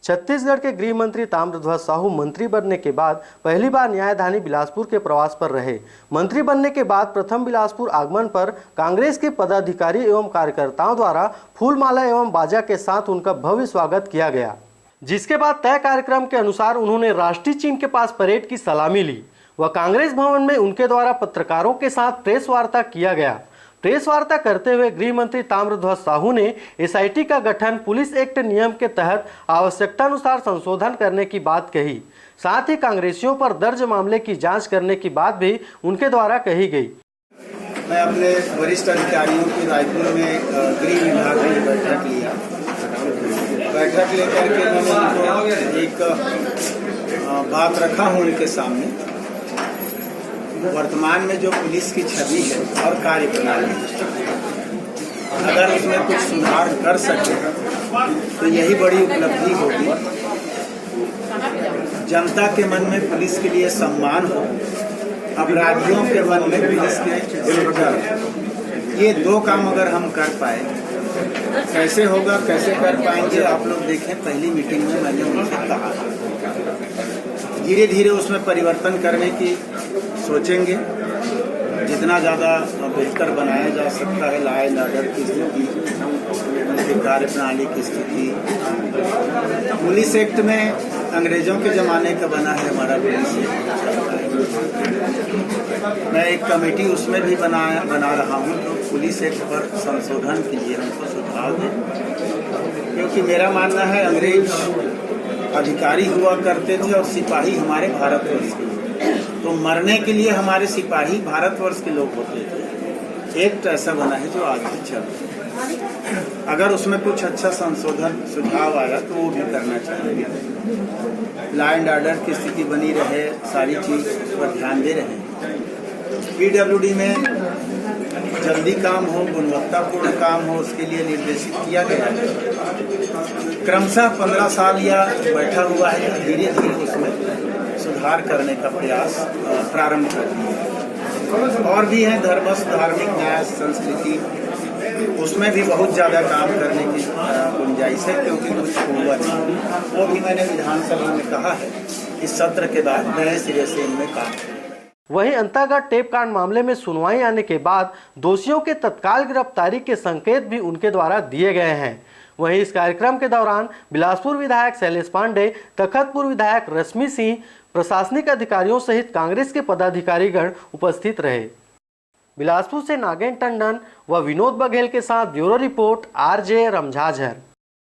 छत्तीसगढ़ के गृह मंत्री ताम्रध्वज साहू मंत्री बनने के बाद पहली बार न्यायधानी बिलासपुर के प्रवास पर रहे। मंत्री बनने के बाद प्रथम बिलासपुर आगमन पर कांग्रेस के पदाधिकारी एवं कार्यकर्ताओं द्वारा फूलमाला एवं बाजा के साथ उनका भव्य स्वागत किया गया, जिसके बाद तय कार्यक्रम के अनुसार उन्होंने राष्ट्रीय चिन्ह के पास परेड की सलामी ली व कांग्रेस भवन में उनके द्वारा पत्रकारों के साथ प्रेस वार्ता किया गया। प्रेस वार्ता करते हुए गृह मंत्री ताम्रध्वज साहू ने एसआईटी का गठन पुलिस एक्ट नियम के तहत आवश्यकतानुसार संशोधन करने की बात कही। साथ ही कांग्रेसियों पर दर्ज मामले की जांच करने की बात भी उनके द्वारा कही गई। मैं अपने वरिष्ठ अधिकारियों की रायपुर में गृह विभाग में बैठक लिया। बैठक लेकर के मैंने एक बात रखा हूँ उनके सामने। वर्तमान में जो पुलिस की छवि है और कार्यप्रणाली, अगर उसमें कुछ सुधार कर सके तो यही बड़ी उपलब्धि होगी। जनता के मन में पुलिस के लिए सम्मान हो, अपराधियों के मन में पुलिस के डर, ये दो काम अगर हम कर पाए, कैसे होगा, कैसे कर पाएंगे, आप लोग देखें। पहली मीटिंग में मैंने उनसे कहा धीरे धीरे उसमें परिवर्तन करने की सोचेंगे। जितना ज़्यादा बेहतर बनाया जा सकता है, लॉ एंड ऑर्डर की स्थिति, उनकी कार्यप्रणाली की स्थिति। पुलिस एक्ट में अंग्रेजों के ज़माने का बना है हमारा पुलिस एक्ट। मैं एक कमेटी उसमें भी बना रहा हूँ तो पुलिस एक्ट पर संशोधन के लिए हमको सुझाव दें, क्योंकि मेरा मानना है अंग्रेज अधिकारी हुआ करते थे और सिपाही हमारे भारतवर्ष के, तो मरने के लिए हमारे सिपाही भारतवर्ष के लोग होते थे। एक्ट ऐसा बना है जो आज भी चल रहा है। अगर उसमें कुछ अच्छा संशोधन सुझाव आया तो वो भी करना चाहिए। लॉ एंड ऑर्डर की स्थिति बनी रहे, सारी चीज पर ध्यान दे रहे हैं। पीडब्ल्यूडी में जल्दी काम हो, गुणवत्तापूर्ण काम हो, उसके लिए निर्देशित किया गया है। क्रमशः 15 साल या बैठा हुआ है, धीरे धीरे उसमें सुधार करने का प्रयास प्रारंभ कर दिया। और भी है धर्मस्थ, धार्मिक न्याय, संस्कृति, उसमें भी बहुत ज़्यादा काम करने की गुंजाइश है, क्योंकि कुछ हुआ नहीं। वो भी मैंने विधानसभा में कहा है इस सत्र के बाद नए सिरे से इनमें काम। वहीं अंतागढ़ टेप कांड मामले में सुनवाई आने के बाद दोषियों के तत्काल गिरफ्तारी के संकेत भी उनके द्वारा दिए गए हैं। वहीं इस कार्यक्रम के दौरान बिलासपुर विधायक शैलेश पांडे, तखतपुर विधायक रश्मि सिंह, प्रशासनिक अधिकारियों सहित कांग्रेस के पदाधिकारीगण उपस्थित रहे। बिलासपुर से नागेंद्र टंडन व विनोद बघेल के साथ ब्यूरो रिपोर्ट RJ रमझाझर।